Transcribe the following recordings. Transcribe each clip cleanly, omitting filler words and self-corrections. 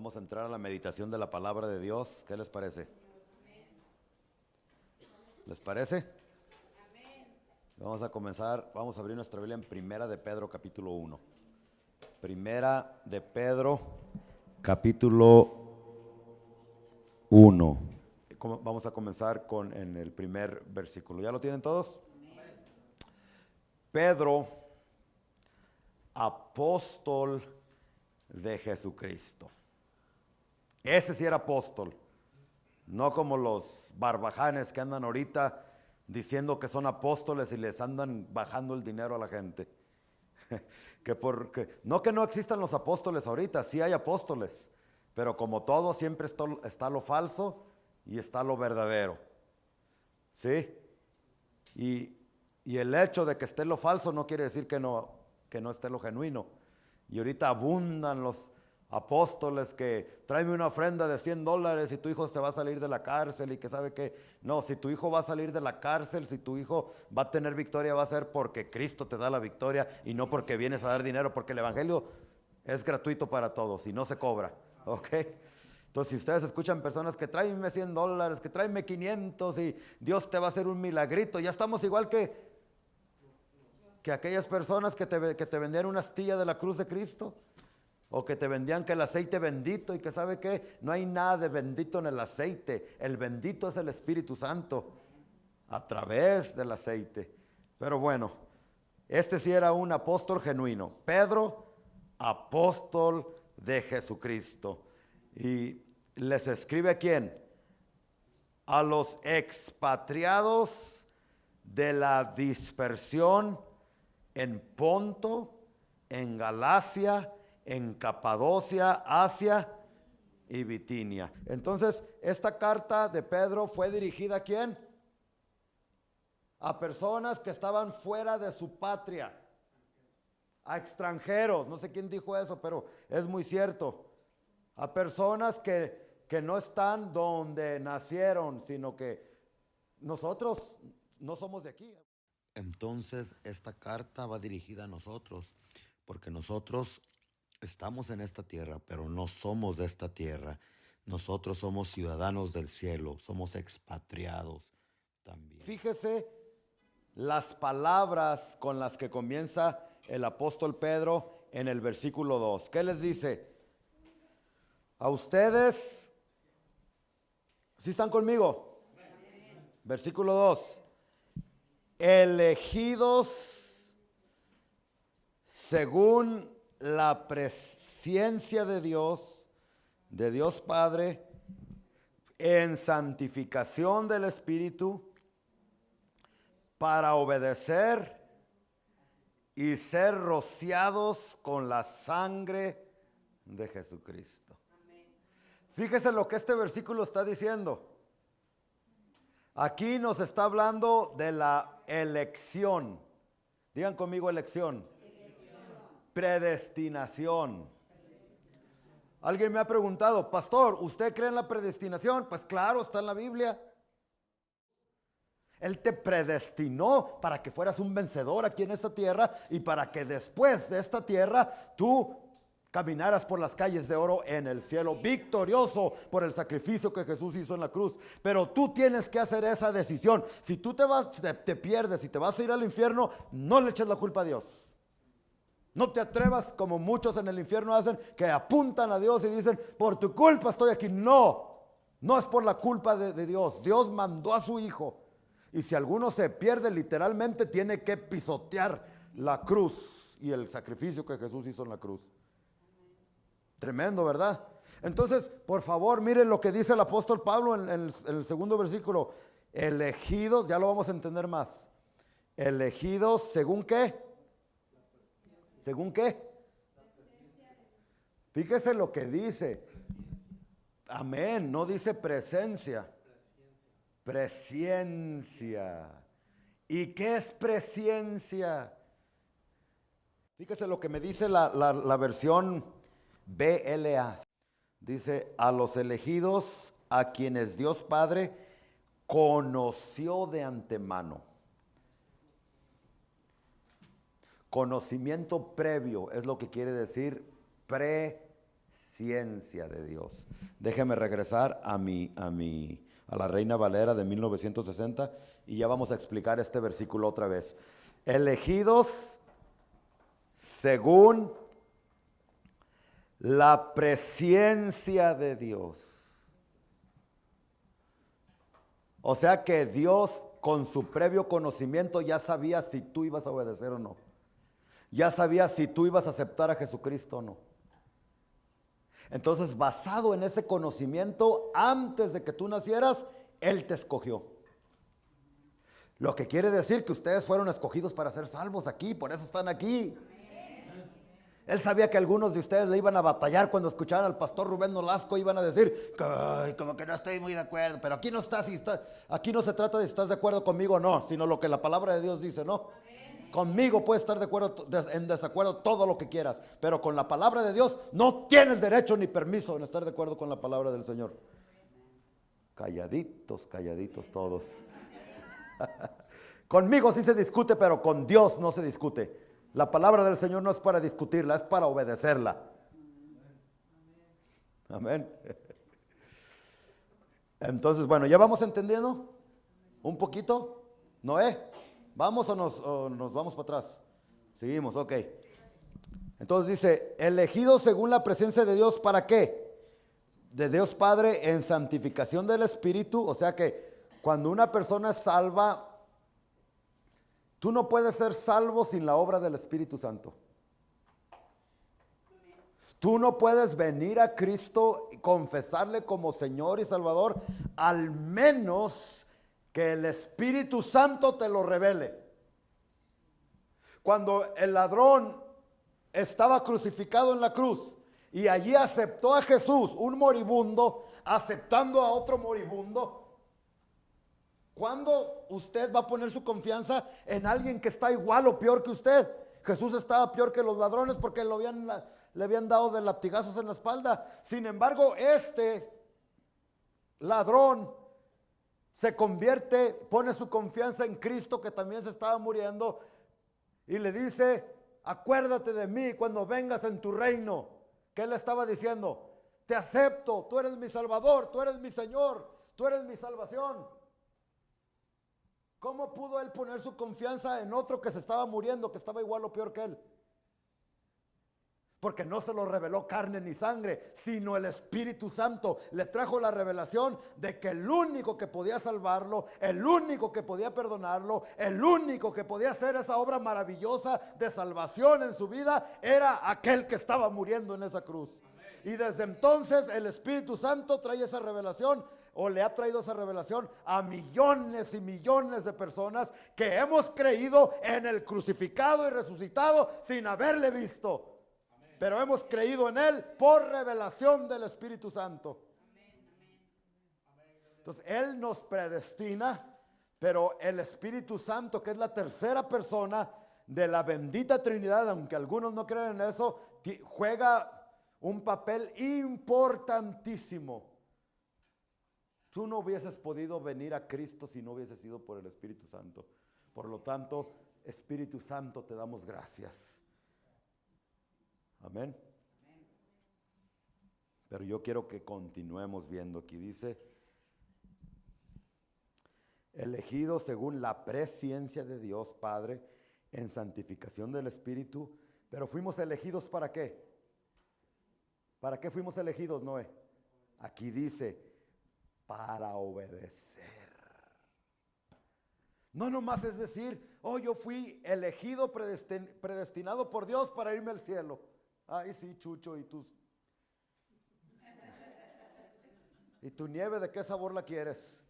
Vamos a entrar a la meditación de la palabra de Dios. ¿Qué les parece? ¿Les parece? Vamos a comenzar, vamos a abrir nuestra Biblia en Primera de Pedro, capítulo 1. Primera de Pedro, capítulo 1. Vamos a comenzar en el primer versículo. ¿Ya lo tienen todos? Pedro, apóstol de Jesucristo. Ese sí era apóstol, no como los barbajanes que andan ahorita diciendo que son apóstoles y les andan bajando el dinero a la gente. No que no existan los apóstoles ahorita, sí hay apóstoles, pero como todo siempre está lo falso y está lo verdadero. ¿Sí? Y el hecho de que esté lo falso no quiere decir que no esté lo genuino. Y ahorita abundan los apóstoles que tráeme una ofrenda de $100 y tu hijo se va a salir de la cárcel y que sabe que no, si tu hijo va a salir de la cárcel, si tu hijo va a tener victoria, va a ser porque Cristo te da la victoria y no porque vienes a dar dinero, porque el evangelio es gratuito para todos y no se cobra, ¿ok? Entonces, si ustedes escuchan personas que tráeme $100, que tráeme 500 y Dios te va a hacer un milagrito, ya estamos igual que aquellas personas que te vendían una astilla de la cruz de Cristo. O que te vendían que el aceite bendito y que sabe que no hay nada de bendito en el aceite. El bendito es el Espíritu Santo a través del aceite. Pero bueno, este sí era un apóstol genuino. Pedro, apóstol de Jesucristo. Y les escribe a quién? A los expatriados de la dispersión en Ponto, en Galacia, en Capadocia, Asia y Bitinia. Entonces, esta carta de Pedro fue dirigida ¿a quién? A personas que estaban fuera de su patria, a extranjeros. No sé quién dijo eso, pero es muy cierto. A personas que no están donde nacieron, sino que nosotros no somos de aquí. Entonces, esta carta va dirigida a nosotros, porque nosotros estamos en esta tierra, pero no somos de esta tierra. Nosotros somos ciudadanos del cielo, somos expatriados también. Fíjese las palabras con las que comienza el apóstol Pedro en el versículo 2. ¿Qué les dice? A ustedes, ¿sí están conmigo? Versículo 2. Elegidos según la presencia de Dios Padre, en santificación del Espíritu, para obedecer y ser rociados con la sangre de Jesucristo. Fíjese lo que este versículo está diciendo. Aquí nos está hablando de la elección. Digan conmigo elección. Predestinación. Alguien me ha preguntado, pastor, ¿usted cree en la predestinación? Pues claro, está en la Biblia. Él te predestinó para que fueras un vencedor aquí en esta tierra y para que después de esta tierra tú caminaras por las calles de oro en el cielo, victorioso por el sacrificio que Jesús hizo en la cruz. Pero tú tienes que hacer esa decisión. Si tú te pierdes y te vas a ir al infierno, no le eches la culpa a Dios. No te atrevas como muchos en el infierno hacen, que apuntan a Dios y dicen, por tu culpa estoy aquí. No es por la culpa de Dios. Dios mandó a su Hijo. Y si alguno se pierde, literalmente tiene que pisotear la cruz y el sacrificio que Jesús hizo en la cruz. Tremendo, ¿verdad? Entonces, por favor, miren lo que dice el apóstol Pablo en el segundo versículo. Elegidos, ya lo vamos a entender más. Elegidos, ¿según qué? ¿Según qué? Fíjese lo que dice. Amén, no dice presencia. Presciencia. ¿Y qué es presciencia? Fíjese lo que me dice la versión BLA. Dice, a los elegidos, a quienes Dios Padre conoció de antemano. Conocimiento previo es lo que quiere decir presciencia. presencia de Dios. Déjeme regresar a la Reina Valera de 1960 y ya vamos a explicar este versículo otra vez. Elegidos según la presencia de Dios. O sea que Dios, con su previo conocimiento, ya sabía si tú ibas a obedecer o no. Ya sabía si tú ibas a aceptar a Jesucristo o no. Entonces, basado en ese conocimiento, antes de que tú nacieras, Él te escogió. Lo que quiere decir que ustedes fueron escogidos para ser salvos aquí, por eso están aquí. Él sabía que algunos de ustedes le iban a batallar cuando escucharan al pastor Rubén Nolasco, iban a decir, como que no estoy muy de acuerdo, pero aquí no aquí no se trata de si estás de acuerdo conmigo o no, sino lo que la palabra de Dios dice, ¿no? Conmigo puedes estar de acuerdo, en desacuerdo todo lo que quieras, pero con la palabra de Dios no tienes derecho ni permiso en estar de acuerdo con la palabra del Señor. Calladitos, calladitos todos. Conmigo sí se discute, pero con Dios no se discute. La palabra del Señor no es para discutirla, es para obedecerla. Amén. Entonces, bueno, ¿ya vamos entendiendo? ¿Un poquito? ¿Noé? ¿Vamos o nos vamos para atrás? Seguimos, ok. Entonces dice, elegidos según la presencia de Dios, ¿para qué? De Dios Padre en santificación del Espíritu. O sea que cuando una persona es salva, tú no puedes ser salvo sin la obra del Espíritu Santo. Tú no puedes venir a Cristo y confesarle como Señor y Salvador, al menos que el Espíritu Santo te lo revele. Cuando el ladrón estaba crucificado en la cruz y allí aceptó a Jesús, un moribundo, aceptando a otro moribundo, ¿cuándo usted va a poner su confianza en alguien que está igual o peor que usted? Jesús estaba peor que los ladrones porque le habían dado de latigazos en la espalda. Sin embargo, este ladrón se convierte, pone su confianza en Cristo que también se estaba muriendo y le dice, acuérdate de mí cuando vengas en tu reino. ¿Qué le estaba diciendo? Te acepto, tú eres mi Salvador, tú eres mi Señor, tú eres mi salvación. ¿Cómo pudo él poner su confianza en otro que se estaba muriendo, que estaba igual o peor que él? Porque no se lo reveló carne ni sangre, sino el Espíritu Santo. Le trajo la revelación de que el único que podía salvarlo, el único que podía perdonarlo, el único que podía hacer esa obra maravillosa de salvación en su vida, era aquel que estaba muriendo en esa cruz. Y desde entonces el Espíritu Santo trae esa revelación, o le ha traído esa revelación a millones y millones de personas que hemos creído en el crucificado y resucitado sin haberle visto. Pero hemos creído en Él por revelación del Espíritu Santo. Entonces, Él nos predestina, pero el Espíritu Santo, que es la tercera persona de la bendita Trinidad, aunque algunos no creen en eso, juega un papel importantísimo. Tú no hubieses podido venir a Cristo si no hubiese sido por el Espíritu Santo. Por lo tanto, Espíritu Santo, te damos gracias. Amén. Pero yo quiero que continuemos viendo. Aquí dice, elegidos según la presciencia de Dios Padre en santificación del Espíritu. Pero fuimos elegidos ¿para qué? ¿Para qué fuimos elegidos, Noé? Aquí dice, para obedecer. No nomás es decir, oh, yo fui elegido, predestinado por Dios para irme al cielo. Ay, sí, Chucho, y tu nieve, ¿de qué sabor la quieres?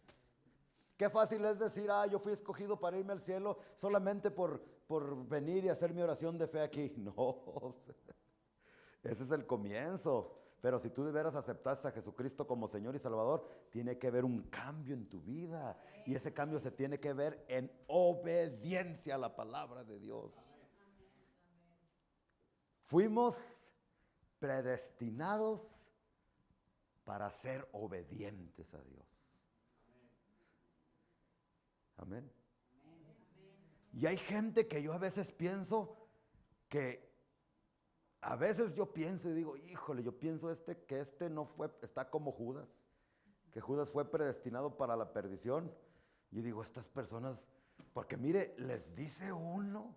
Qué fácil es decir, yo fui escogido para irme al cielo solamente por venir y hacer mi oración de fe aquí. No, ese es el comienzo. Pero si tú de veras aceptaste a Jesucristo como Señor y Salvador, tiene que haber un cambio en tu vida. Y ese cambio se tiene que ver en obediencia a la palabra de Dios. Fuimos predestinados para ser obedientes a Dios. Amén. Y hay gente que yo a veces pienso que A veces yo pienso y digo, híjole, yo pienso que no fue, está como Judas, que Judas fue predestinado para la perdición. Y digo, estas personas, porque mire, les dice uno,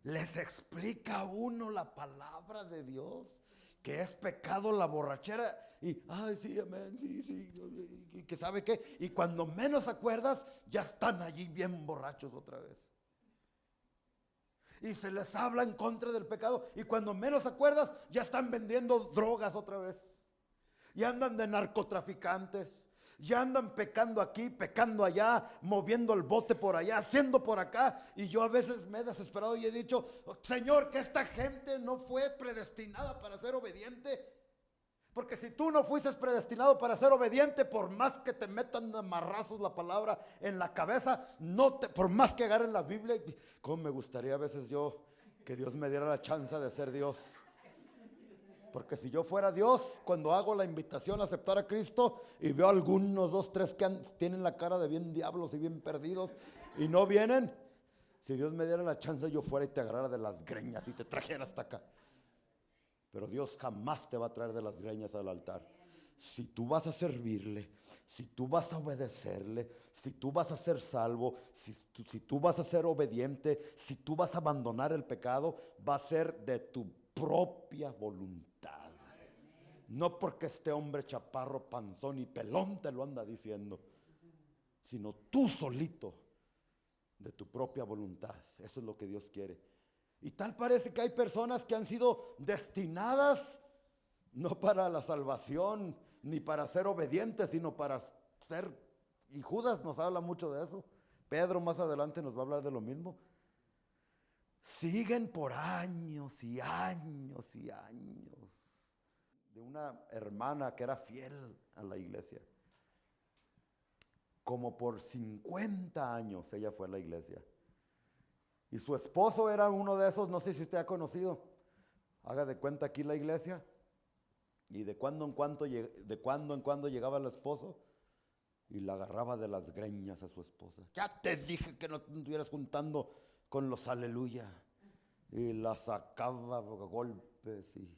les explica uno la palabra de Dios, que es pecado la borrachera, y, ay, sí, amén, sí, sí, y que sabe qué, y cuando menos acuerdas, ya están allí bien borrachos otra vez. Y se les habla en contra del pecado, y cuando menos acuerdas, ya están vendiendo drogas otra vez. Y andan de narcotraficantes, ya andan pecando aquí, pecando allá, moviendo el bote por allá, haciendo por acá. Y yo a veces me he desesperado y he dicho, Señor, que esta gente no fue predestinada para ser obediente. Porque si tú no fuiste predestinado para ser obediente, por más que te metan de marrazos la palabra en la cabeza, por más que agarren la Biblia, como me gustaría a veces yo que Dios me diera la chance de ser Dios. Porque si yo fuera Dios, cuando hago la invitación a aceptar a Cristo y veo algunos, 2, 3 que tienen la cara de bien diablos y bien perdidos y no vienen, si Dios me diera la chance, yo fuera y te agarrara de las greñas y te trajera hasta acá. Pero Dios jamás te va a traer de las greñas al altar. Si tú vas a servirle, si tú vas a obedecerle, si tú vas a ser salvo, si tú vas a ser obediente, si tú vas a abandonar el pecado, va a ser de tu propia voluntad. No porque este hombre chaparro, panzón y pelón te lo anda diciendo, sino tú solito, de tu propia voluntad. Eso es lo que Dios quiere. Y tal parece que hay personas que han sido destinadas no para la salvación, ni para ser obedientes, sino para ser, y Judas nos habla mucho de eso. Pedro más adelante nos va a hablar de lo mismo. Siguen por años y años y años. De una hermana que era fiel a la iglesia. Como por 50 años ella fue a la iglesia. Y su esposo era uno de esos, no sé si usted ha conocido. Haga de cuenta aquí la iglesia. Y de cuando en cuando llegaba el esposo y la agarraba de las greñas a su esposa. Ya te dije que no te estuvieras juntando con los aleluya. Y la sacaba a golpes. Y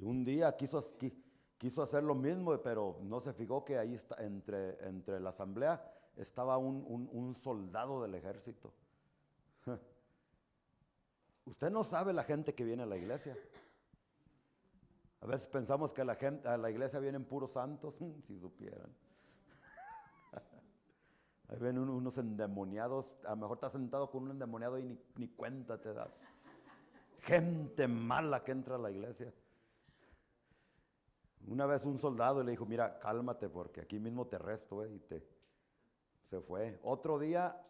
un día quiso hacer lo mismo, pero no se fijó que ahí está, entre la asamblea estaba un soldado del ejército. Usted no sabe la gente que viene a la iglesia. A veces pensamos que a la iglesia vienen puros santos, si supieran. Ahí ven unos endemoniados, a lo mejor estás sentado con un endemoniado y ni cuenta te das. Gente mala que entra a la iglesia. Una vez un soldado le dijo, mira, cálmate porque aquí mismo te arresto, y se fue. Otro día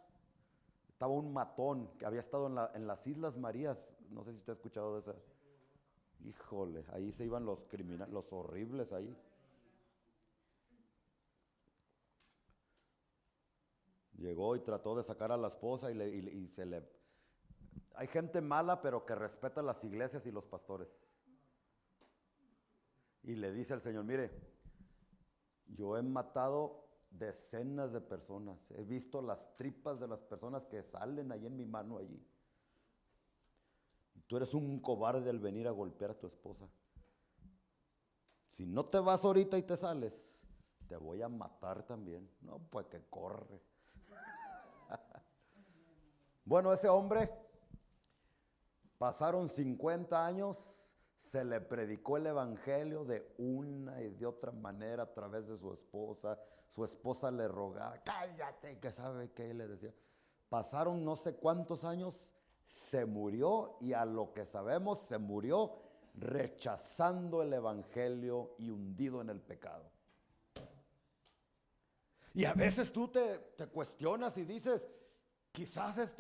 estaba un matón que había estado en las Islas Marías, no sé si usted ha escuchado de esa. Híjole, ahí se iban los criminales, los horribles ahí. Llegó y trató de sacar a la esposa y se le... Hay gente mala pero que respeta las iglesias y los pastores. Y le dice al Señor, mire, yo he matado decenas de personas, he visto las tripas de las personas que salen ahí en mi mano allí. Y tú eres un cobarde al venir a golpear a tu esposa. Si no te vas ahorita y te sales, te voy a matar también. No, pues que corre. Bueno, ese hombre, pasaron 50 años, se le predicó el evangelio de una y de otra manera a través de su esposa le rogaba, cállate, que sabe qué le decía. Pasaron no sé cuántos años, se murió y a lo que sabemos se murió rechazando el evangelio y hundido en el pecado. Y a veces tú te cuestionas y dices, quizás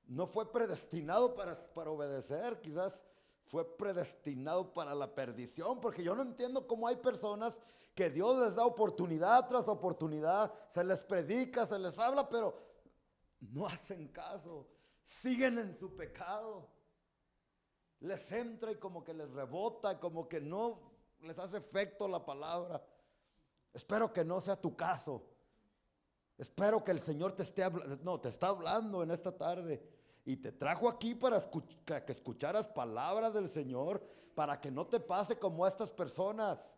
no fue predestinado para obedecer, quizás fue predestinado para la perdición, porque yo no entiendo cómo hay personas que Dios les da oportunidad tras oportunidad, se les predica, se les habla, pero no hacen caso, siguen en su pecado. Les entra y como que les rebota, como que no les hace efecto la palabra. Espero que no sea tu caso. Espero que el Señor te está hablando en esta tarde Y te trajo aquí para que escucharas palabras del Señor, para que no te pase como a estas personas.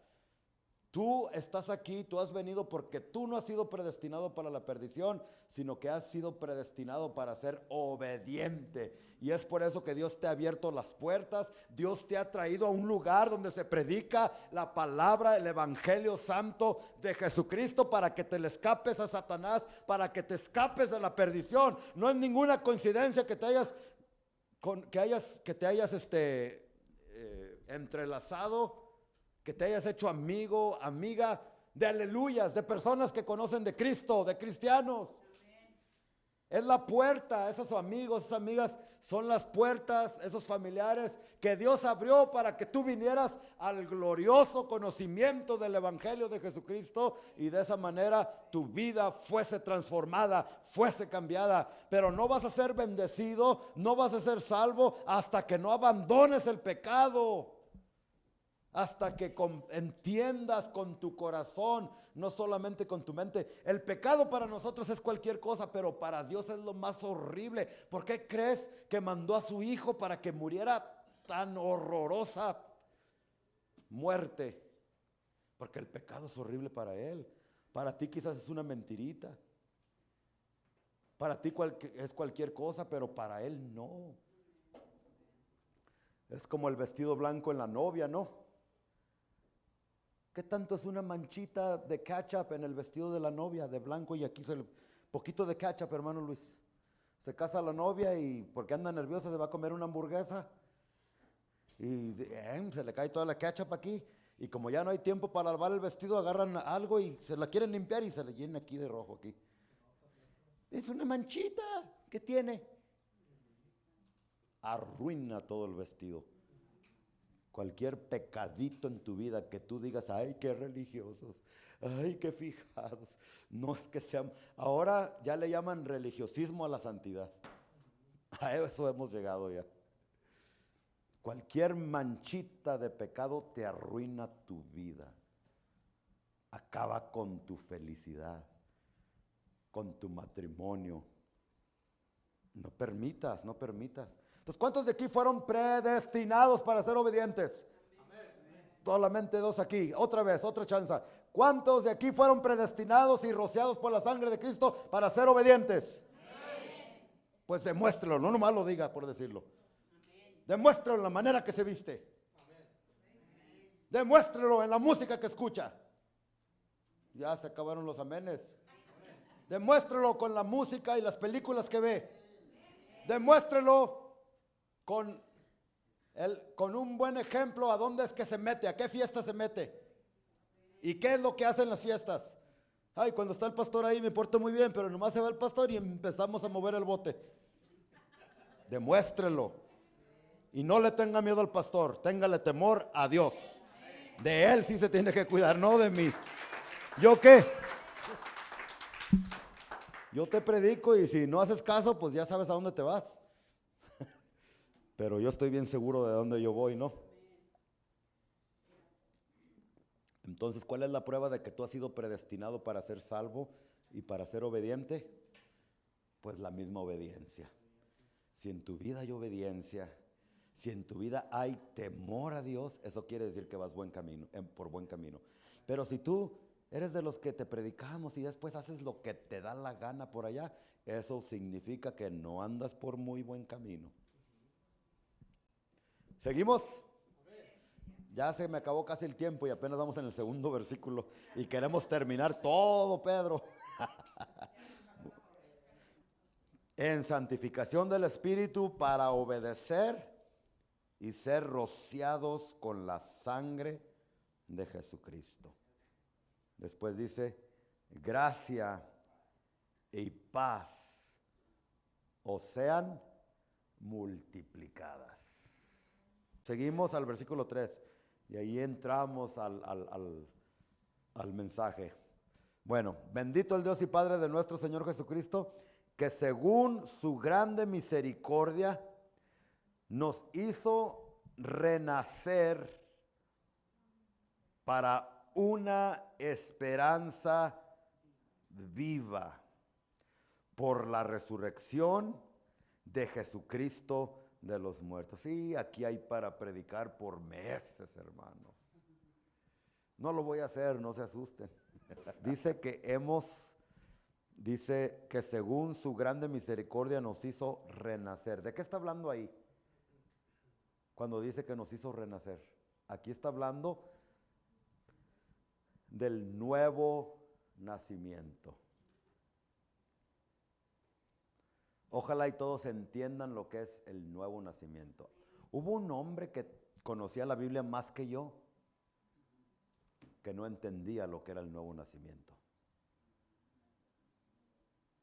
Tú estás aquí, tú has venido porque tú no has sido predestinado para la perdición, sino que has sido predestinado para ser obediente. Y es por eso que Dios te ha abierto las puertas, Dios te ha traído a un lugar donde se predica la palabra, el evangelio santo de Jesucristo, para que te le escapes a Satanás, para que te escapes de la perdición. No es ninguna coincidencia que te hayas entrelazado, que te hayas hecho amigo, amiga de aleluyas, de personas que conocen de Cristo, de cristianos. Es la puerta, esos amigos, esas amigas son las puertas, esos familiares que Dios abrió para que tú vinieras al glorioso conocimiento del evangelio de Jesucristo, y de esa manera tu vida fuese transformada, fuese cambiada. Pero no vas a ser bendecido, no vas a ser salvo hasta que no abandones el pecado. Hasta que entiendas con tu corazón, no solamente con tu mente. El pecado para nosotros es cualquier cosa, pero para Dios es lo más horrible. ¿Por qué crees que mandó a su hijo para que muriera tan horrorosa muerte? Porque el pecado es horrible para él. Para ti quizás es una mentirita. Para ti es cualquier cosa, pero para él no. Es como el vestido blanco en la novia, ¿no? ¿Qué tanto es una manchita de ketchup en el vestido de la novia, de blanco? Y aquí poquito de ketchup, hermano Luis. Se casa la novia y porque anda nerviosa se va a comer una hamburguesa y se le cae toda la ketchup aquí. Y como ya no hay tiempo para lavar el vestido, agarran algo y se la quieren limpiar y se le llena aquí de rojo aquí. Es una manchita que tiene. Arruina todo el vestido. Cualquier pecadito en tu vida que tú digas, ay, qué religiosos, ay, qué fijados. No es que sean, ahora ya le llaman religiosismo a la santidad. A eso hemos llegado ya. Cualquier manchita de pecado te arruina tu vida. Acaba con tu felicidad, con tu matrimonio. No permitas. Entonces, ¿cuántos de aquí fueron predestinados para ser obedientes? Amén. Solamente dos aquí. Otra vez, otra chance. ¿Cuántos de aquí fueron predestinados y rociados por la sangre de Cristo para ser obedientes? Amén. Pues demuéstralo, no nomás lo diga por decirlo. Amén. Demuéstralo en la manera que se viste. Amén. Demuéstralo en la música que escucha. Ya se acabaron los amenes. Amén. Demuéstralo con la música y las películas que ve. Demuéstrelo con un buen ejemplo a dónde es que se mete, a qué fiesta se mete y qué es lo que hacen las fiestas. Ay, cuando está el pastor ahí me porto muy bien, pero nomás se va el pastor y empezamos a mover el bote. Demuéstrelo y no le tenga miedo al pastor, téngale temor a Dios. De él sí se tiene que cuidar, no de mí. ¿Yo qué? Yo te predico y si no haces caso, pues ya sabes a dónde te vas. Pero yo estoy bien seguro de dónde yo voy, ¿no? Entonces, ¿cuál es la prueba de que tú has sido predestinado para ser salvo y para ser obediente? Pues la misma obediencia. Si en tu vida hay obediencia, si en tu vida hay temor a Dios, eso quiere decir que vas por buen camino. Pero si tú eres de los que te predicamos y después haces lo que te da la gana por allá, eso significa que no andas por muy buen camino. ¿Seguimos? Ya se me acabó casi el tiempo y apenas vamos en el segundo versículo y queremos terminar todo, Pedro. En santificación del Espíritu para obedecer y ser rociados con la sangre de Jesucristo. Después dice, gracia y paz os sean multiplicadas. Seguimos al versículo 3 y ahí entramos al mensaje. Bueno, bendito el Dios y Padre de nuestro Señor Jesucristo, que según su grande misericordia nos hizo renacer para una esperanza viva por la resurrección de Jesucristo de los muertos. Sí, aquí hay para predicar por meses, hermanos. No lo voy a hacer, no se asusten. Dice que según su grande misericordia nos hizo renacer. ¿De qué está hablando ahí? Cuando dice que nos hizo renacer. Aquí está hablando del nuevo nacimiento. Ojalá y todos entiendan lo que es el nuevo nacimiento. Hubo un hombre que conocía la Biblia más que yo, que no entendía lo que era el nuevo nacimiento.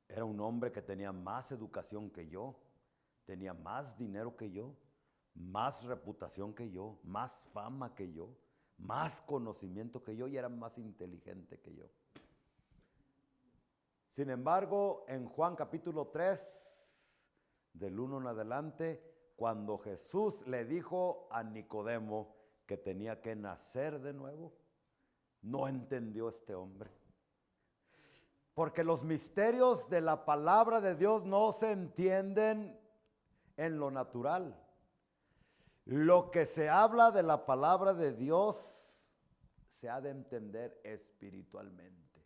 Era un hombre que tenía más educación que yo, tenía más dinero que yo, más reputación que yo, más fama que yo, más conocimiento que yo y era más inteligente que yo. Sin embargo, en Juan capítulo 3, del 1 en adelante, cuando Jesús le dijo a Nicodemo que tenía que nacer de nuevo, no entendió este hombre. Porque los misterios de la palabra de Dios no se entienden en lo natural. Lo que se habla de la palabra de Dios se ha de entender espiritualmente.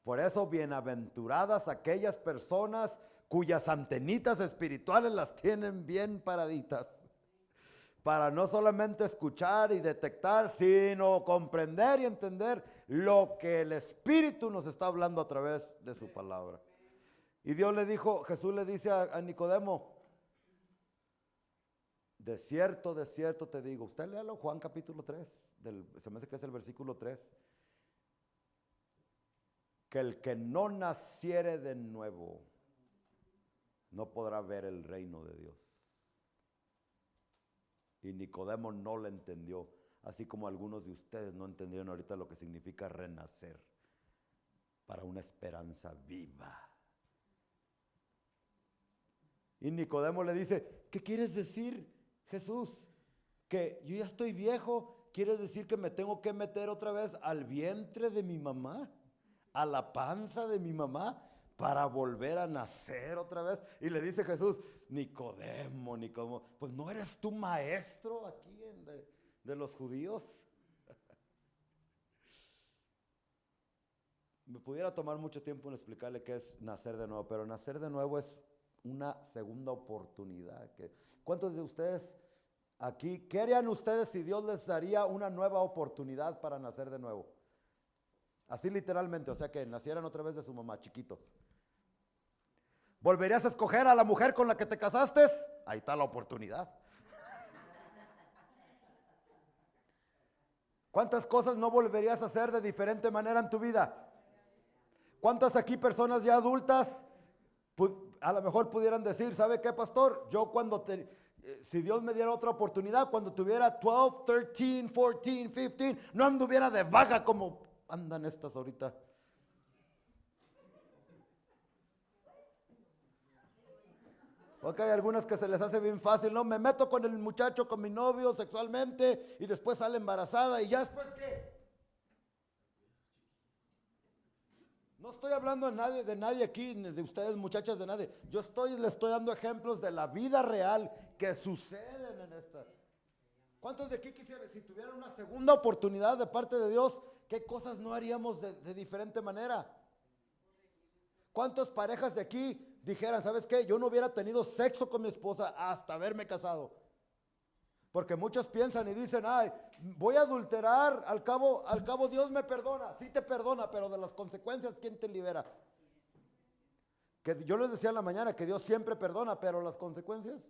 Por eso, bienaventuradas aquellas personas cuyas antenitas espirituales las tienen bien paraditas, para no solamente escuchar y detectar, sino comprender y entender lo que el Espíritu nos está hablando a través de su palabra. Y Jesús le dice a Nicodemo, de cierto te digo, usted léalo, Juan capítulo 3, se me hace que es el versículo 3, que el que no naciere de nuevo no podrá ver el reino de Dios. Y Nicodemo no lo entendió, así como algunos de ustedes no entendieron ahorita lo que significa renacer para una esperanza viva. Y Nicodemo le dice, ¿qué quieres decir, Jesús? Que yo ya estoy viejo, ¿quieres decir que me tengo que meter otra vez al vientre de mi mamá? ¿A la panza de mi mamá? Para volver a nacer otra vez. Y le dice Jesús, Nicodemo, pues no eres tú maestro aquí de los judíos. Me pudiera tomar mucho tiempo en explicarle qué es nacer de nuevo, pero nacer de nuevo es una segunda oportunidad. ¿Cuántos de ustedes aquí, qué harían ustedes si Dios les daría una nueva oportunidad para nacer de nuevo? Así literalmente, o sea que nacieran otra vez de su mamá, chiquitos. ¿Volverías a escoger a la mujer con la que te casaste? Ahí está la oportunidad. ¿Cuántas cosas no volverías a hacer de diferente manera en tu vida? ¿Cuántas aquí personas ya adultas a lo mejor pudieran decir, ¿sabe qué, pastor? Yo si Dios me diera otra oportunidad, cuando tuviera 12, 13, 14, 15, no anduviera de vaga como andan estas ahorita. Porque hay algunas que se les hace bien fácil, ¿no? Me meto con el muchacho, con mi novio sexualmente y después sale embarazada y ya después ¿qué? No estoy hablando de nadie aquí, ni de ustedes muchachas, de nadie. Les estoy dando ejemplos de la vida real que suceden en esta. ¿Cuántos de aquí quisieran, si tuvieran una segunda oportunidad de parte de Dios, qué cosas no haríamos de diferente manera? ¿Cuántas parejas de aquí dijeran, ¿sabes qué? Yo no hubiera tenido sexo con mi esposa hasta haberme casado. Porque muchos piensan y dicen, ay, voy a adulterar, al cabo Dios me perdona. Sí te perdona, pero de las consecuencias, ¿quién te libera? Que yo les decía en la mañana que Dios siempre perdona, pero las consecuencias.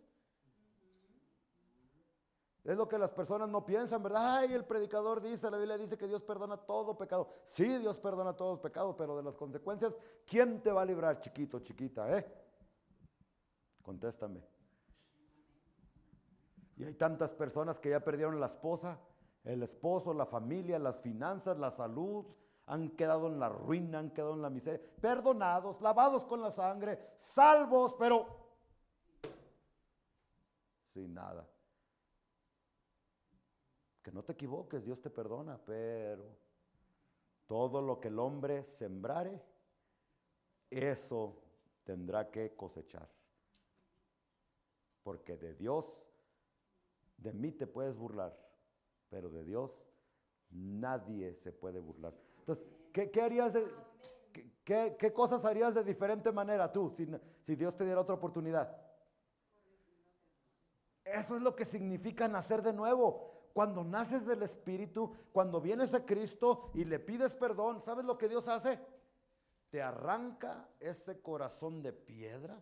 Es lo que las personas no piensan, ¿verdad? Ay, el predicador dice, la Biblia dice que Dios perdona todo pecado. Sí, Dios perdona todos pecados, pero de las consecuencias, ¿quién te va a librar, chiquito, chiquita, Contéstame. Y hay tantas personas que ya perdieron la esposa, el esposo, la familia, las finanzas, la salud, han quedado en la ruina, han quedado en la miseria, perdonados, lavados con la sangre, salvos, pero sin nada. Que no te equivoques, Dios te perdona, pero todo lo que el hombre sembrare, eso tendrá que cosechar. porque de Dios, de mí te puedes burlar, pero de Dios nadie se puede burlar. Entonces, ¿qué harías qué cosas harías de diferente manera tú si Dios te diera otra oportunidad? Eso es lo que significa nacer de nuevo. Cuando naces del Espíritu, cuando vienes a Cristo y le pides perdón, ¿sabes lo que Dios hace? Te arranca ese corazón de piedra,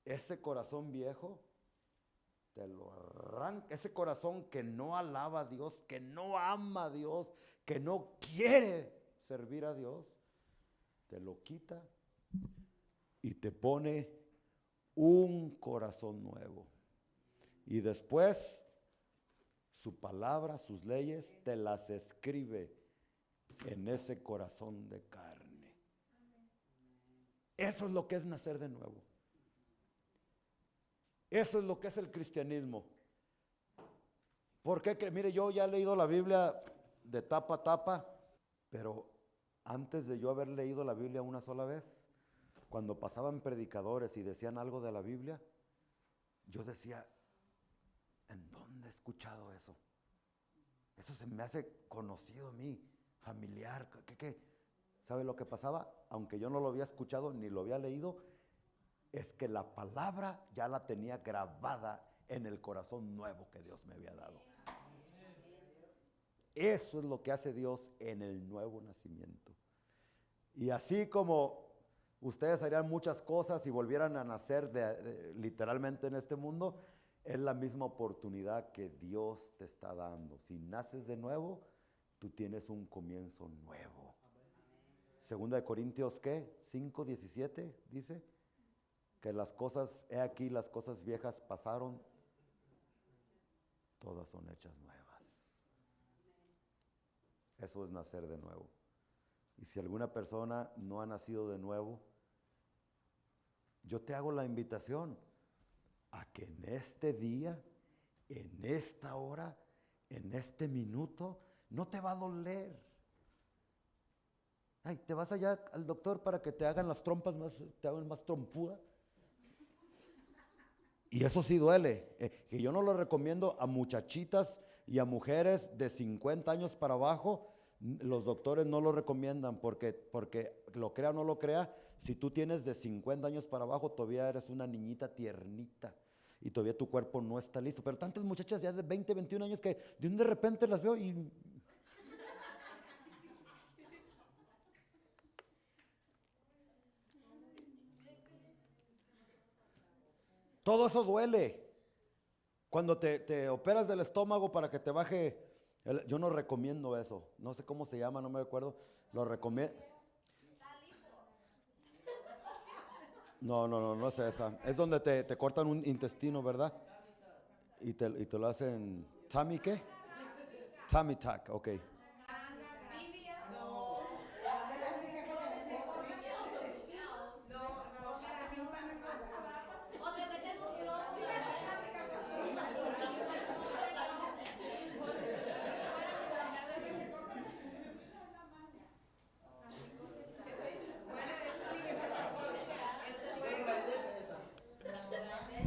ese corazón viejo, te lo arranca, ese corazón que no alaba a Dios, que no ama a Dios, que no quiere servir a Dios, te lo quita y te pone un corazón nuevo. Y después su palabra, sus leyes, te las escribe en ese corazón de carne. Eso es lo que es nacer de nuevo. Eso es lo que es el cristianismo. Porque, mire, yo ya he leído la Biblia de tapa a tapa, pero antes de yo haber leído la Biblia una sola vez, cuando pasaban predicadores y decían algo de la Biblia, yo decía, ¿en dónde he escuchado eso? Eso se me hace conocido a mí, familiar. ¿Qué? ¿Sabe lo que pasaba? Aunque yo no lo había escuchado ni lo había leído, es que la palabra ya la tenía grabada en el corazón nuevo que Dios me había dado. Eso es lo que hace Dios en el nuevo nacimiento. Y así como ustedes harían muchas cosas y volvieran a nacer literalmente en este mundo, es la misma oportunidad que Dios te está dando. Si naces de nuevo, tú tienes un comienzo nuevo. Segunda de Corintios, ¿qué? 5:17 dice que las cosas, he aquí las cosas viejas pasaron, todas son hechas nuevas. Eso es nacer de nuevo. Y si alguna persona no ha nacido de nuevo, yo te hago la invitación a que en este día, en esta hora, en este minuto, no te va a doler. Ay, te vas allá al doctor para que te hagan las trompas más, te hagan más trompuda. Y eso sí duele. Que yo no lo recomiendo a muchachitas y a mujeres de 50 años para abajo. Los doctores no lo recomiendan porque lo crea o no lo crea, si tú tienes de 50 años para abajo, todavía eres una niñita tiernita y todavía tu cuerpo no está listo. Pero tantas muchachas ya de 20, 21 años que de repente las veo y... Todo eso duele. Cuando te operas del estómago para que te baje, yo no recomiendo eso. No sé cómo se llama, no me acuerdo. Lo recomiendo. No es esa. Es donde te cortan un intestino, ¿verdad? Y te lo hacen, ¿tummy qué? Tummy tuck, ok.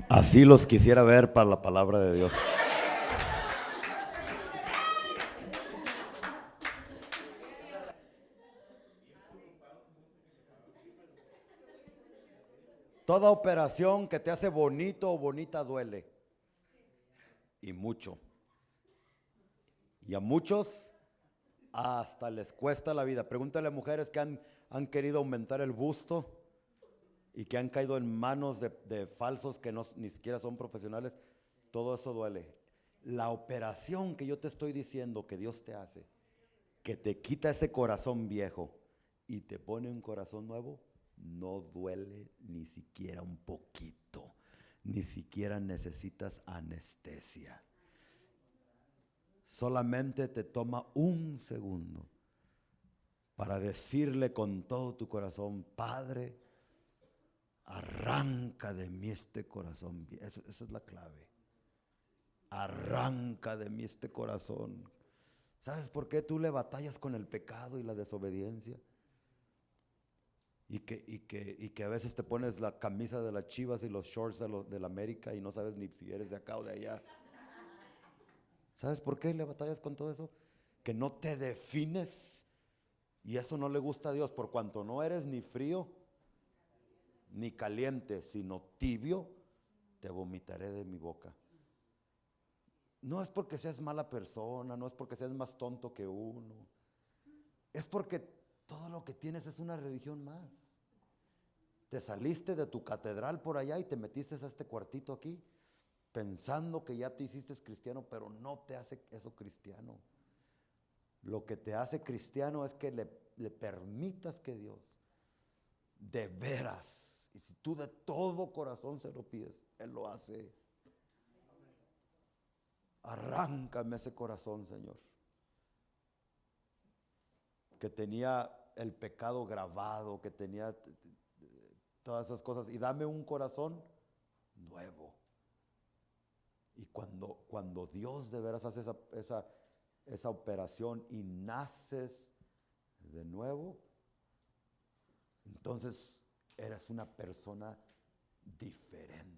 Así los quisiera ver para la palabra de Dios. Toda operación que te hace bonito o bonita duele. Y mucho. Y a muchos hasta les cuesta la vida. Pregúntale a mujeres que han querido aumentar el busto y que han caído en manos de falsos que ni siquiera son profesionales. Todo eso duele. La operación que yo te estoy diciendo que Dios te hace, que te quita ese corazón viejo y te pone un corazón nuevo, no duele ni siquiera un poquito. Ni siquiera necesitas anestesia. Solamente te toma un segundo para decirle con todo tu corazón: Padre, arranca de mí este corazón. Esa es la clave. Arranca de mí este corazón. ¿Sabes por qué tú le batallas con el pecado y la desobediencia? y que a veces te pones la camisa de las Chivas y los shorts de la América y no sabes ni si eres de acá o de allá. ¿Sabes por qué le batallas con todo eso? Que no te defines, y eso no le gusta a Dios, por cuanto no eres ni frío ni caliente, sino tibio, te vomitaré de mi boca. No es porque seas mala persona, no es porque seas más tonto que uno, es porque todo lo que tienes es una religión más. Te saliste de tu catedral por allá y te metiste a este cuartito aquí, pensando que ya te hiciste cristiano, pero no te hace eso cristiano. Lo que te hace cristiano es que le permitas que Dios, de veras, y si tú de todo corazón se lo pides, Él lo hace. Arráncame ese corazón, Señor, que tenía el pecado grabado, que tenía todas esas cosas, y dame un corazón nuevo. Y cuando Dios de veras hace esa operación y naces de nuevo, entonces eres una persona diferente.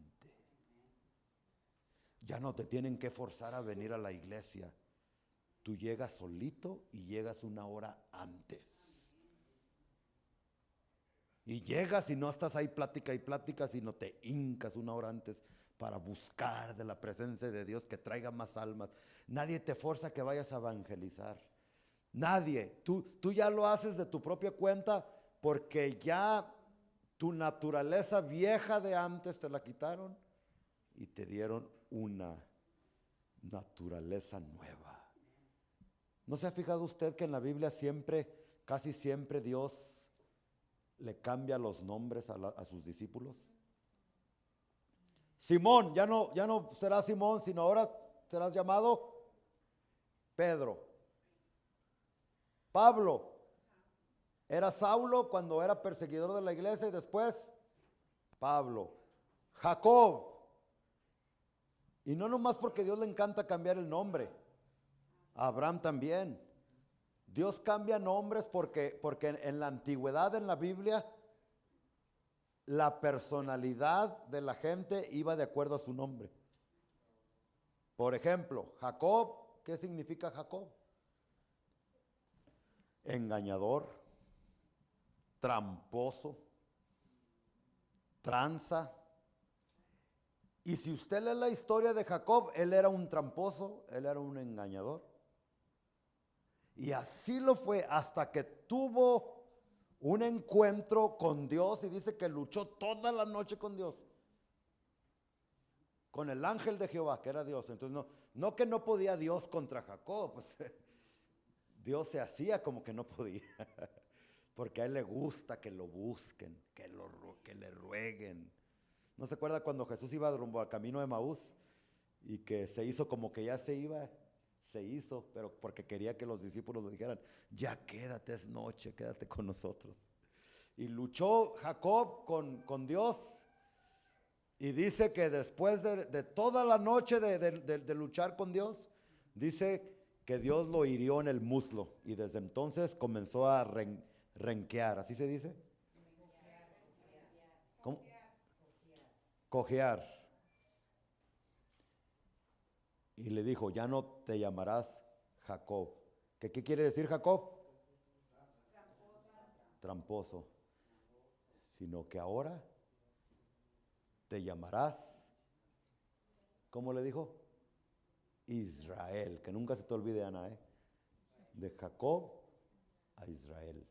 Ya no te tienen que forzar a venir a la iglesia. Tú llegas solito y llegas una hora antes. Y llegas y no estás ahí plática y plática, sino te hincas una hora antes para buscar de la presencia de Dios que traiga más almas. Nadie te forza que vayas a evangelizar. Nadie. Tú ya lo haces de tu propia cuenta porque ya tu naturaleza vieja de antes te la quitaron y te dieron una naturaleza nueva. ¿No se ha fijado usted que en la Biblia siempre, casi siempre Dios le cambia los nombres a sus discípulos? Simón, ya no serás Simón, sino ahora serás llamado Pedro. Pablo, era Saulo cuando era perseguidor de la iglesia y después Pablo. Jacob, y no nomás porque Dios le encanta cambiar el nombre, a Abraham también. Dios cambia nombres porque en la antigüedad, en la Biblia, la personalidad de la gente iba de acuerdo a su nombre. Por ejemplo, Jacob, ¿qué significa Jacob? Engañador, tramposo, tranza. Y si usted lee la historia de Jacob, él era un tramposo, él era un engañador. Y así lo fue hasta que tuvo un encuentro con Dios, y dice que luchó toda la noche con Dios, con el ángel de Jehová, que era Dios. Entonces no que no podía Dios contra Jacob, pues Dios se hacía como que no podía, porque a él le gusta que lo busquen, que le rueguen. ¿No se acuerda cuando Jesús iba rumbo al camino de Maús y que se hizo como que ya se iba? Se hizo, pero porque quería que los discípulos le dijeran, ya quédate, es noche, quédate con nosotros. Y luchó Jacob con Dios, y dice que después de toda la noche de luchar con Dios, dice que Dios lo hirió en el muslo, y desde entonces comenzó a renquear, ¿así se dice? ¿Cómo? Cojear. Y le dijo, ya no te llamarás Jacob. ¿Qué quiere decir Jacob? Tramposo. Sino que ahora te llamarás, ¿cómo le dijo? Israel. Que nunca se te olvide, Ana, de Jacob a Israel.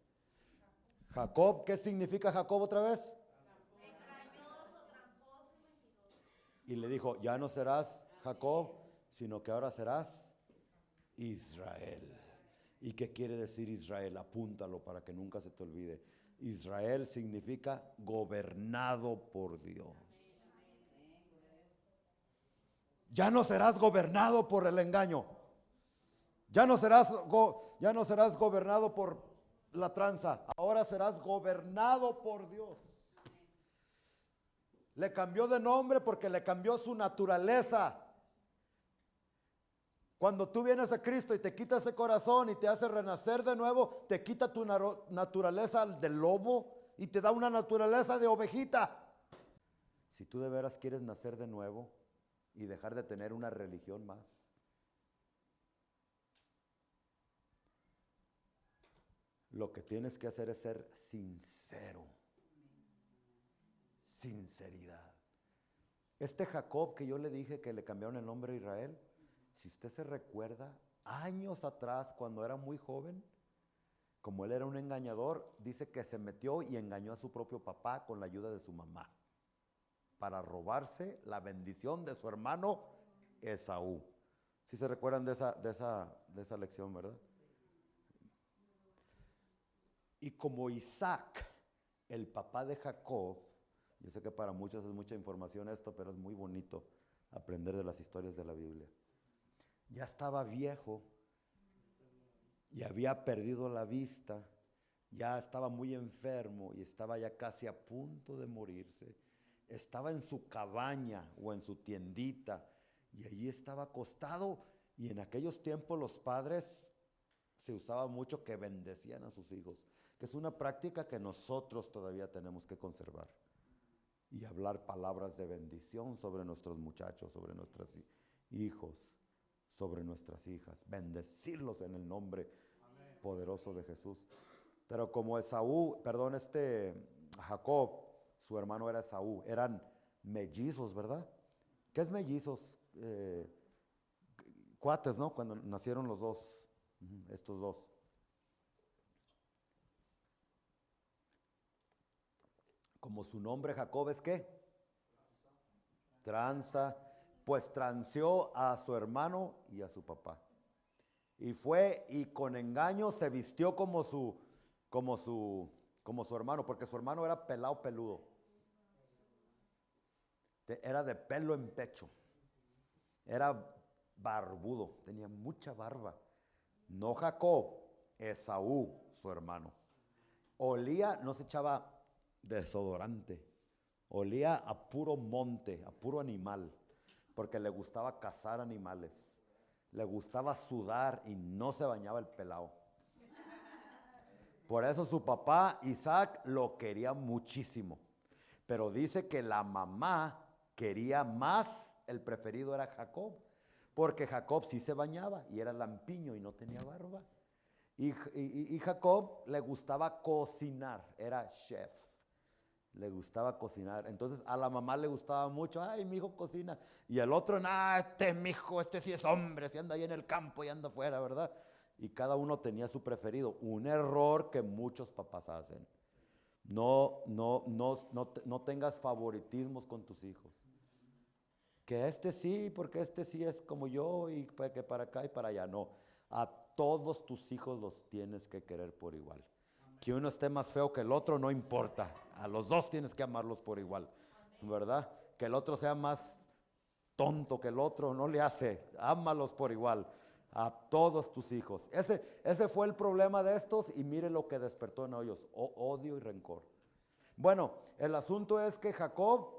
Jacob, ¿qué significa Jacob otra vez? Extrañoso, tramposo y mentiroso. Y le dijo, ya no serás Jacob, sino que ahora serás Israel. ¿Y qué quiere decir Israel? Apúntalo para que nunca se te olvide. Israel significa gobernado por Dios. Ya no serás gobernado por el engaño. Ya no serás gobernado por la tranza. Ahora serás gobernado por Dios. Le cambió de nombre porque le cambió su naturaleza. Cuando tú vienes a Cristo y te quita ese corazón y te hace renacer de nuevo, te quita tu naturaleza del lobo, y te da una naturaleza de ovejita. Si tú de veras quieres nacer de nuevo y dejar de tener una religión más, lo que tienes que hacer es ser sincero. Sinceridad. Este Jacob que yo le dije que le cambiaron el nombre a Israel, si usted se recuerda, años atrás, cuando era muy joven, como él era un engañador, dice que se metió y engañó a su propio papá con la ayuda de su mamá, para robarse la bendición de su hermano Esaú. ¿Sí se recuerdan de esa lección, verdad? Y como Isaac, el papá de Jacob, yo sé que para muchos es mucha información esto, pero es muy bonito aprender de las historias de la Biblia. Ya estaba viejo y había perdido la vista, ya estaba muy enfermo y estaba ya casi a punto de morirse. Estaba en su cabaña o en su tiendita y allí estaba acostado, y en aquellos tiempos los padres se usaba mucho que bendecían a sus hijos, que es una práctica que nosotros todavía tenemos que conservar, y hablar palabras de bendición sobre nuestros muchachos, sobre nuestros hijos, sobre nuestras hijas, bendecirlos en el nombre poderoso de Jesús. Pero como Jacob, su hermano era Esaú, eran mellizos, ¿verdad? ¿Qué es mellizos? Cuates, ¿no? Cuando nacieron los dos, estos dos. Como su nombre Jacob es ¿qué? Tranza, pues transeó a su hermano y a su papá. Y fue y con engaño se vistió como su hermano, porque su hermano era pelado peludo. Era de pelo en pecho. Era barbudo, tenía mucha barba. No Jacob, Esaú, su hermano. Olía, no se echaba desodorante. Olía a puro monte, a puro animal, porque le gustaba cazar animales. Le gustaba sudar y no se bañaba el pelao. Por eso su papá Isaac lo quería muchísimo. Pero dice que la mamá quería más, el preferido era Jacob, porque Jacob sí se bañaba y era lampiño y no tenía barba. Y Jacob le gustaba cocinar, era chef. Le gustaba cocinar. Entonces a la mamá le gustaba mucho. Ay, mi hijo cocina. Y el otro, mi hijo, este sí es hombre, si anda ahí en el campo y anda afuera, ¿verdad? Y cada uno tenía su preferido. Un error que muchos papás hacen. No tengas favoritismos con tus hijos. Que este sí, porque este sí es como yo, y que para acá y para allá. No, a todos tus hijos los tienes que querer por igual. Que uno esté más feo que el otro no importa. A los dos tienes que amarlos por igual, ¿verdad? Que el otro sea más tonto que el otro, no le hace. Ámalos por igual. A todos tus hijos. Ese fue el problema de estos, y mire lo que despertó en ellos: odio y rencor. Bueno, el asunto es que Jacob,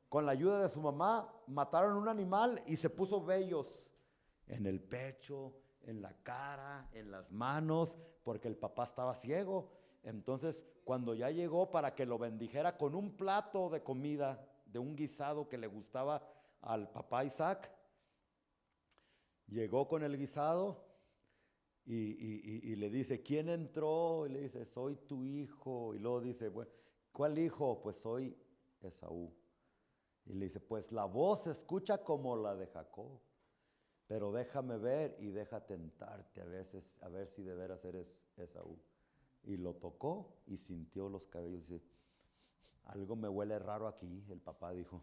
con la ayuda de su mamá, mataron un animal y se puso vellos en el pecho, en la cara, en las manos, porque el papá estaba ciego. Entonces, cuando ya llegó para que lo bendijera con un plato de comida, de un guisado que le gustaba al papá Isaac, llegó con el guisado y le dice: ¿quién entró? Y le dice: soy tu hijo. Y luego dice: bueno, ¿cuál hijo? Pues soy Esaú. Y le dice: pues la voz se escucha como la de Jacob, pero déjame ver y deja tentarte a ver si de veras eres Esaú. Y lo tocó y sintió los cabellos. Y dice: algo me huele raro aquí. El papá dijo: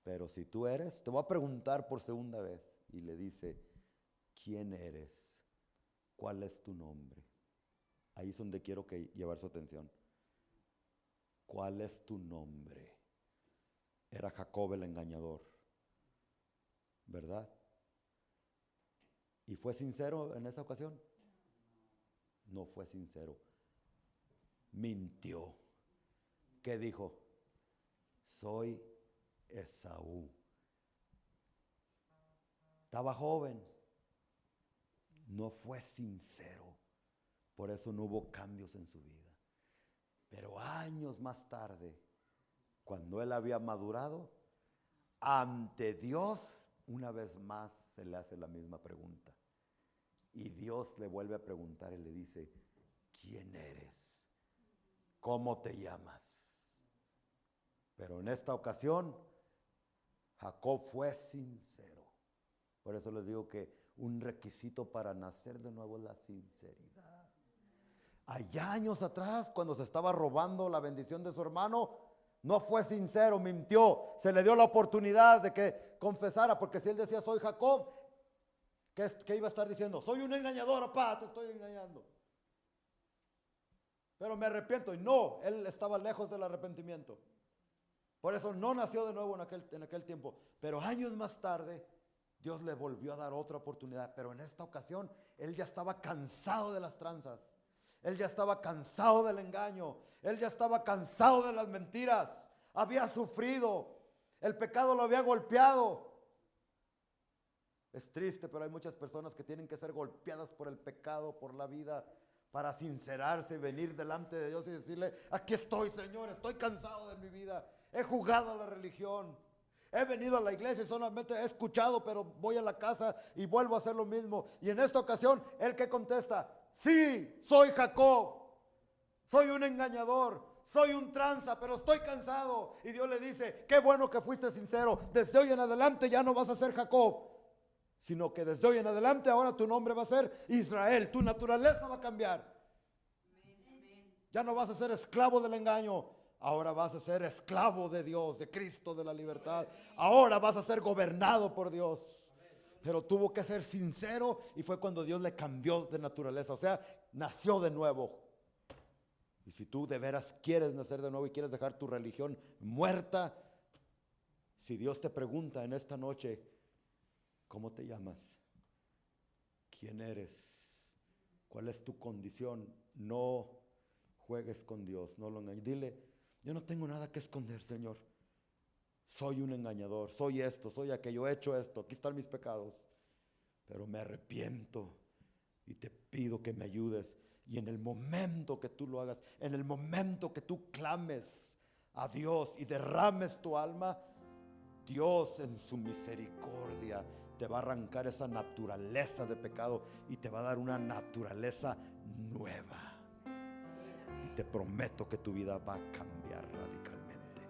pero si tú eres, te voy a preguntar por segunda vez. Y le dice: ¿quién eres? ¿Cuál es tu nombre? Ahí es donde quiero llevar su atención. ¿Cuál es tu nombre? Era Jacob el engañador, ¿verdad? ¿Y fue sincero en esa ocasión? No fue sincero. Mintió. ¿Qué dijo? Soy Esaú. Estaba joven. No fue sincero. Por eso no hubo cambios en su vida. Pero años más tarde, cuando él había madurado, ante Dios, una vez más se le hace la misma pregunta. Y Dios le vuelve a preguntar y le dice, ¿quién eres? ¿Cómo te llamas? Pero en esta ocasión, Jacob fue sincero. Por eso les digo que un requisito para nacer de nuevo es la sinceridad. Allá años atrás, cuando se estaba robando la bendición de su hermano, no fue sincero, mintió. Se le dio la oportunidad de que confesara, porque si él decía soy Jacob, ¿qué iba a estar diciendo? Soy un engañador, papá, te estoy engañando. Pero me arrepiento. Y no, él estaba lejos del arrepentimiento. Por eso no nació de nuevo en aquel tiempo. Pero años más tarde, Dios le volvió a dar otra oportunidad. Pero en esta ocasión, él ya estaba cansado de las tranzas. Él ya estaba cansado del engaño. Él ya estaba cansado de las mentiras. Había sufrido. El pecado lo había golpeado. Es triste, pero hay muchas personas que tienen que ser golpeadas por el pecado, por la vida, para sincerarse y venir delante de Dios y decirle, aquí estoy, Señor, estoy cansado de mi vida. He jugado a la religión. He venido a la iglesia y solamente he escuchado, pero voy a la casa y vuelvo a hacer lo mismo. Y en esta ocasión, ¿él qué contesta? Sí, soy Jacob. Soy un engañador. Soy un tranza, pero estoy cansado. Y Dios le dice, qué bueno que fuiste sincero. Desde hoy en adelante ya no vas a ser Jacob, sino que desde hoy en adelante ahora tu nombre va a ser Israel. Tu naturaleza va a cambiar. Ya no vas a ser esclavo del engaño. Ahora vas a ser esclavo de Dios, de Cristo, de la libertad. Ahora vas a ser gobernado por Dios. Pero tuvo que ser sincero y fue cuando Dios le cambió de naturaleza. O sea, nació de nuevo. Y si tú de veras quieres nacer de nuevo y quieres dejar tu religión muerta, si Dios te pregunta en esta noche, ¿cómo te llamas? ¿Quién eres? ¿Cuál es tu condición? No juegues con Dios, no lo engañes. Dile, yo no tengo nada que esconder, Señor. Soy un engañador, soy esto, soy aquello, he hecho esto, aquí están mis pecados. Pero me arrepiento y te pido que me ayudes. Y en el momento que tú lo hagas, en el momento que tú clames a Dios y derrames tu alma, Dios en su misericordia te va a arrancar esa naturaleza de pecado y te va a dar una naturaleza nueva. Y te prometo que tu vida va a cambiar radicalmente.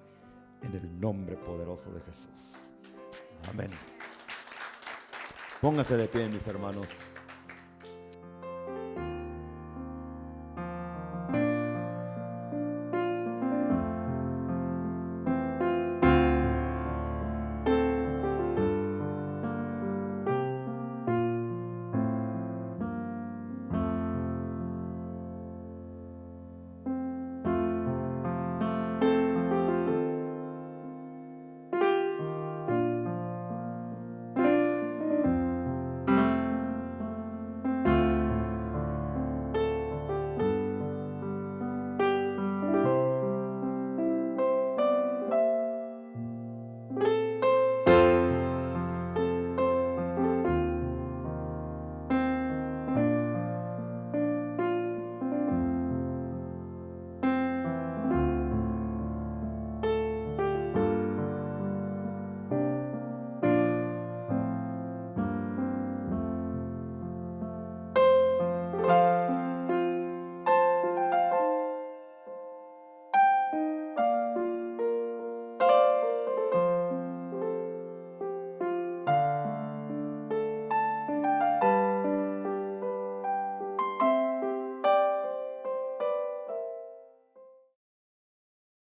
En el nombre poderoso de Jesús. Amén. Póngase de pie, mis hermanos.